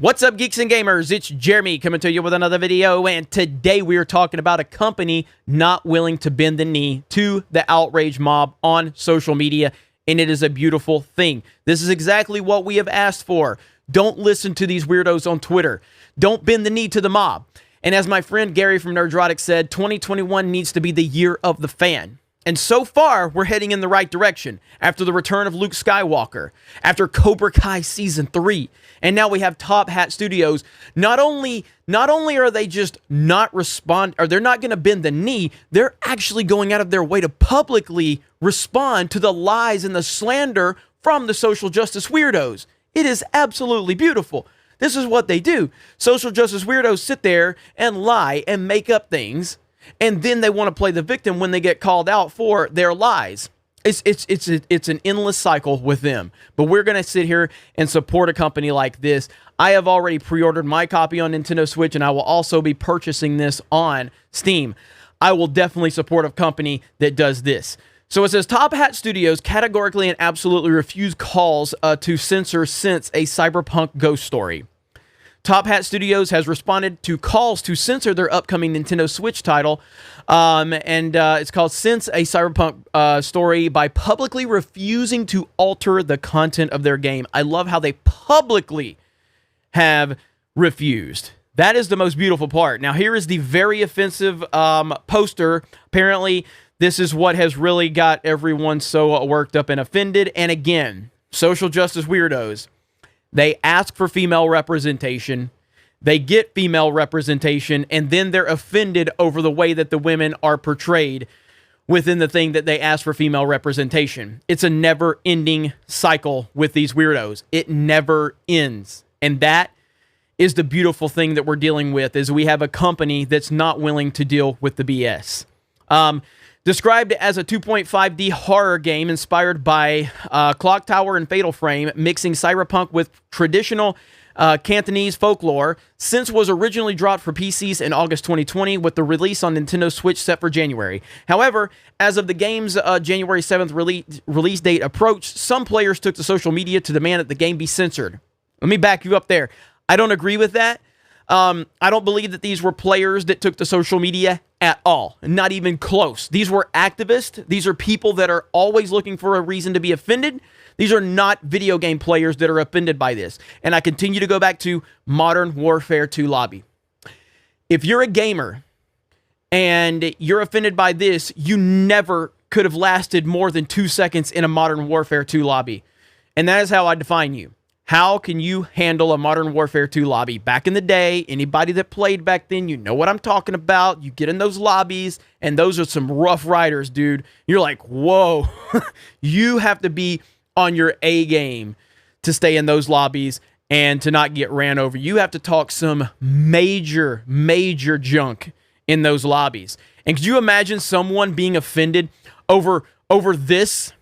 What's up, geeks and gamers? It's Jeremy coming to you with another video, and today we are talking about a company not willing to bend the knee to the outrage mob on social media, and it is a beautiful thing. This is exactly what we have asked for. Don't listen to these weirdos on Twitter. Don't bend the knee to the mob. And as my friend Gary from Nerdrotic said, 2021 needs to be the year of the fan. And so far, we're heading in the right direction. After the return of Luke Skywalker, after Cobra Kai Season 3, and now we have Top Hat Studios. Not only are they just not they're not going to bend the knee, they're actually going out of their way to publicly respond to the lies and the slander from the social justice weirdos. It is absolutely beautiful. This is what they do. Social justice weirdos sit there and lie and make up things, and then they want to play the victim when they get called out for their lies. It's an endless cycle with them. But we're going to sit here and support a company like this. I have already pre-ordered my copy on Nintendo Switch, and I will also be purchasing this on Steam. I will definitely support a company that does this. So it says, Top Hat Studios categorically and absolutely refuse calls to censor since a Cyberpunk ghost story. Top Hat Studios has responded to calls to censor their upcoming Nintendo Switch title, and it's called Since a Cyberpunk Story, by publicly refusing to alter the content of their game. I love how they publicly have refused. That is the most beautiful part. Now, here is the very offensive poster. Apparently, this is what has really got everyone so worked up and offended. And again, social justice weirdos. They ask for female representation, they get female representation, and then they're offended over the way that the women are portrayed within the thing that they ask for female representation. It's a never-ending cycle with these weirdos. It never ends. And that is the beautiful thing that we're dealing with, is we have a company that's not willing to deal with the BS. Described as a 2.5D horror game inspired by Clock Tower and Fatal Frame, mixing cyberpunk with traditional Cantonese folklore, Since was originally dropped for PCs in August 2020, with the release on Nintendo Switch set for January. However, as of the game's January 7th release date approached, some players took to social media to demand that the game be censored. Let me back you up there. I don't agree with that. I don't believe that these were players that took to social media at all. Not even close. These were activists. These are people that are always looking for a reason to be offended. These are not video game players that are offended by this. And I continue to go back to Modern Warfare 2 lobby. If you're a gamer and you're offended by this, you never could have lasted more than 2 seconds in a Modern Warfare 2 lobby. And that is how I define you. How can you handle a Modern Warfare 2 lobby? Back in the day, anybody that played back then, you know what I'm talking about. You get in those lobbies, and those are some rough riders, dude. You're like, whoa. You have to be on your A game to stay in those lobbies and to not get ran over. You have to talk some major, major junk in those lobbies. And could you imagine someone being offended over this?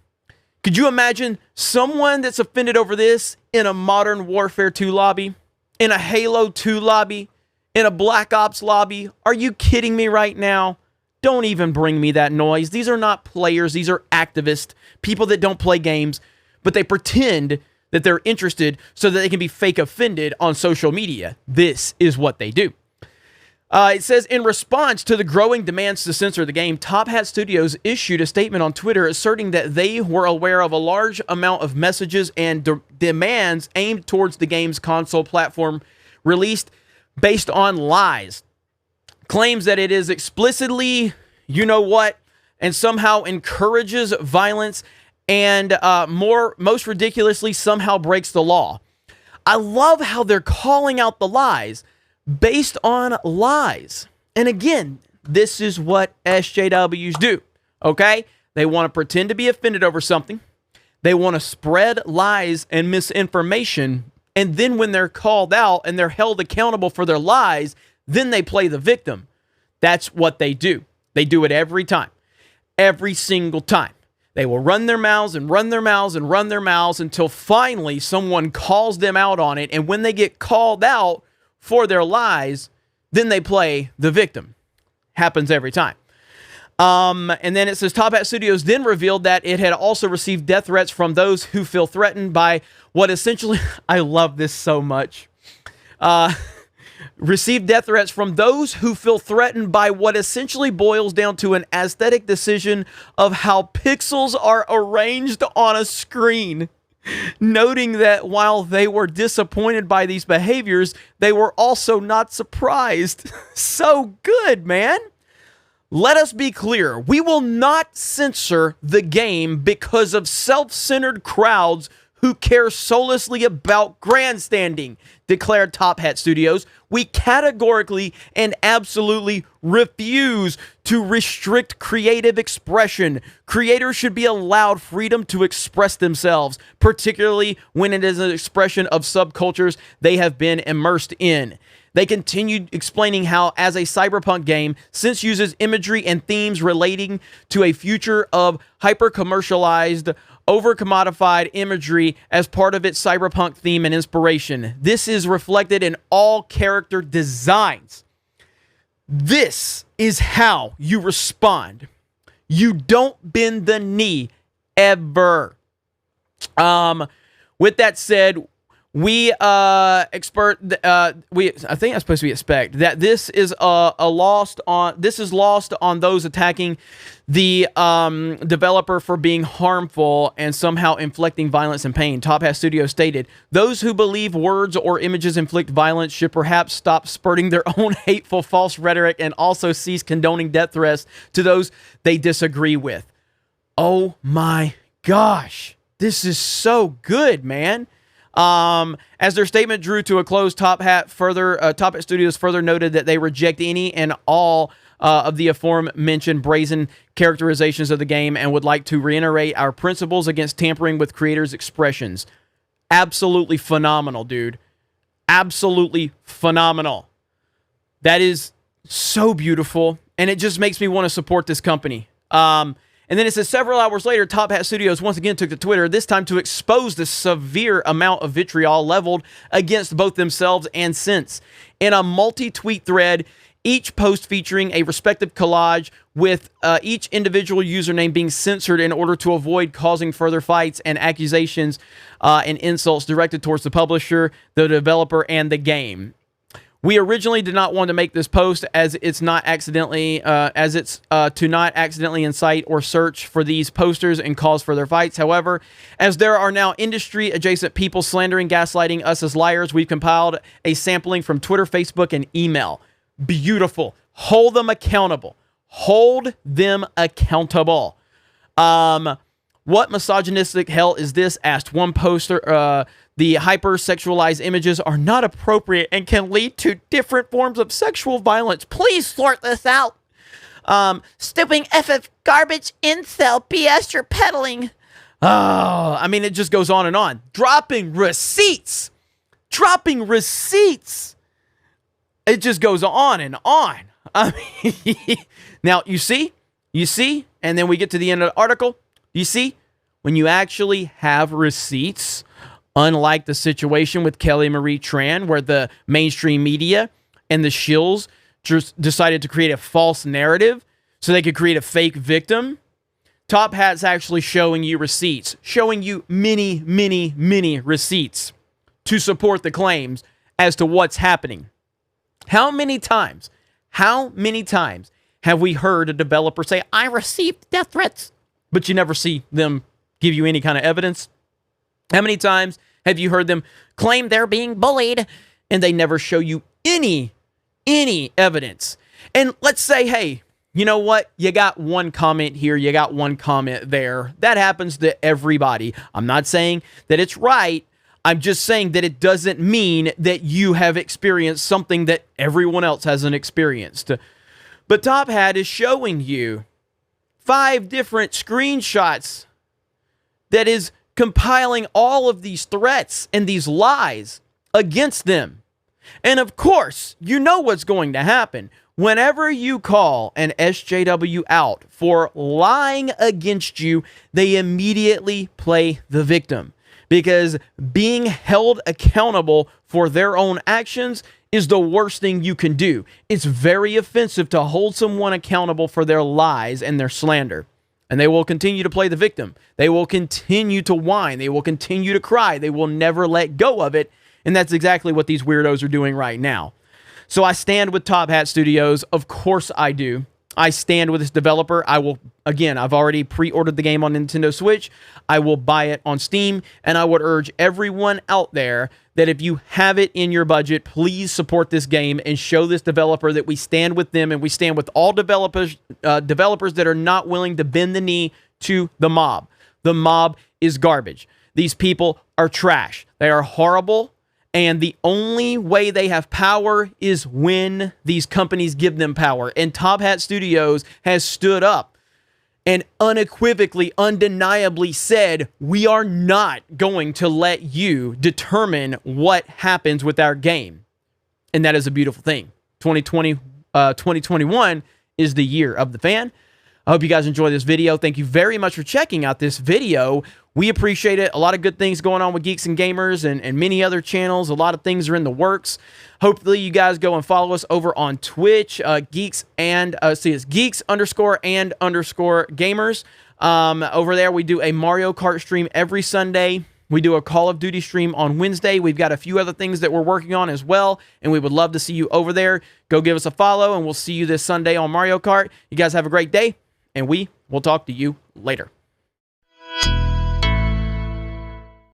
Could you imagine someone that's offended over this in a Modern Warfare 2 lobby, in a Halo 2 lobby, in a Black Ops lobby? Are you kidding me right now? Don't even bring me that noise. These are not players. These are activists, people that don't play games, but they pretend that they're interested so that they can be fake offended on social media. This is what they do. It says, in response to the growing demands to censor the game, Top Hat Studios issued a statement on Twitter asserting that they were aware of a large amount of messages and demands aimed towards the game's console platform released based on lies. Claims that it is explicitly, you know what, and somehow encourages violence and most ridiculously somehow breaks the law. I love how they're calling out the lies based on lies. And again, this is what SJWs do, okay? They want to pretend to be offended over something. They want to spread lies and misinformation. And then when they're called out and they're held accountable for their lies, then they play the victim. That's what they do. They do it every time. Every single time. They will run their mouths and run their mouths and run their mouths until finally someone calls them out on it. And when they get called out for their lies, then they play the victim. Happens every time. And then it says Top Hat Studios then revealed that it had also received death threats from those who feel threatened by what essentially, I love this so much, Received death threats from those who feel threatened by what essentially boils down to an aesthetic decision of how pixels are arranged on a screen. Noting that while they were disappointed by these behaviors, they were also not surprised. So good, man. Let us be clear. We will not censor the game because of self-centered crowds who care solely about grandstanding, declared Top Hat Studios. We categorically and absolutely refuse to restrict creative expression. Creators should be allowed freedom to express themselves, particularly when it is an expression of subcultures they have been immersed in. They continued explaining how, as a cyberpunk game, Sense uses imagery and themes relating to a future of hyper-commercialized, over-commodified imagery as part of its cyberpunk theme and inspiration. This is reflected in all character designs. This is how you respond. You don't bend the knee, ever. With that said, I think I'm supposed to expect that this is lost on those attacking the developer for being harmful and somehow inflicting violence and pain. Top Hat Studios stated, those who believe words or images inflict violence should perhaps stop spurting their own hateful false rhetoric and also cease condoning death threats to those they disagrry with. Oh my gosh, this is so good, man. As their statement drew to a close, Top Hat Studios further noted that they reject any and all of the aforementioned brazen characterizations of the game and would like to reiterate our principles against tampering with creators' expressions. Absolutely phenomenal, dude. Absolutely phenomenal. That is so beautiful, and it just makes me want to support this company. And then it says, several hours later, Top Hat Studios once again took to Twitter, this time to expose the severe amount of vitriol leveled against both themselves and Sense. In a multi-tweet thread, each post featuring a respective collage with each individual username being censored in order to avoid causing further fights and accusations and insults directed towards the publisher, the developer, and the game. We originally did not want to make this post as it's to not accidentally incite or search for these posters and cause further fights. However, as there are now industry adjacent people slandering, gaslighting us as liars, we've compiled a sampling from Twitter, Facebook, and email. Beautiful. Hold them accountable. Hold them accountable. What misogynistic hell is this? Asked one poster. The hyper-sexualized images are not appropriate and can lead to different forms of sexual violence. Please sort this out. Stooping FF garbage incel BS you're peddling. Oh, I mean, it just goes on and on. Dropping receipts. Dropping receipts. It just goes on and on. I mean, now, you see, and then we get to the end of the article. You see, when you actually have receipts, unlike the situation with Kelly Marie Tran, where the mainstream media and the shills just decided to create a false narrative so they could create a fake victim, Top Hat's actually showing you receipts, showing you many, many, many receipts to support the claims as to what's happening. How many times have we heard a developer say, I received death threats, but you never see them give you any kind of evidence? How many times have you heard them claim they're being bullied and they never show you any evidence? And let's say, hey, you know what? You got one comment here, you got one comment there. That happens to everybody. I'm not saying that it's right. I'm just saying that it doesn't mean that you have experienced something that everyone else hasn't experienced. But Top Hat is showing you 5 different screenshots that is compiling all of these threats and these lies against them. And of course, you know what's going to happen. Whenever you call an SJW out for lying against you, they immediately play the victim. Because being held accountable for their own actions is the worst thing you can do. It's very offensive to hold someone accountable for their lies and their slander. And they will continue to play the victim. They will continue to whine. They will continue to cry. They will never let go of it. And that's exactly what these weirdos are doing right now. So I stand with Top Hat Studios. Of course I do. I stand with this developer. I will, again, I've already pre-ordered the game on Nintendo Switch. I will buy it on Steam, and I would urge everyone out there that if you have it in your budget, please support this game and show this developer that we stand with them and we stand with all developers that are not willing to bend the knee to the mob. The mob is garbage. These people are trash. They are horrible. And the only way they have power is when these companies give them power. And Top Hat Studios has stood up and unequivocally, undeniably said, we are not going to let you determine what happens with our game. And that is a beautiful thing. 2021 is the year of the fan. I hope you guys enjoy this video. Thank you very much for checking out this video. We appreciate it. A lot of good things going on with Geeks and Gamers and many other channels. A lot of things are in the works. Hopefully you guys go and follow us over on Twitch, Geeks _and_gamers. Over there we do a Mario Kart stream every Sunday. We do a Call of Duty stream on Wednesday. We've got a few other things that we're working on as well, and we would love to see you over there. Go give us a follow, and we'll see you this Sunday on Mario Kart. You guys have a great day, and we will talk to you later.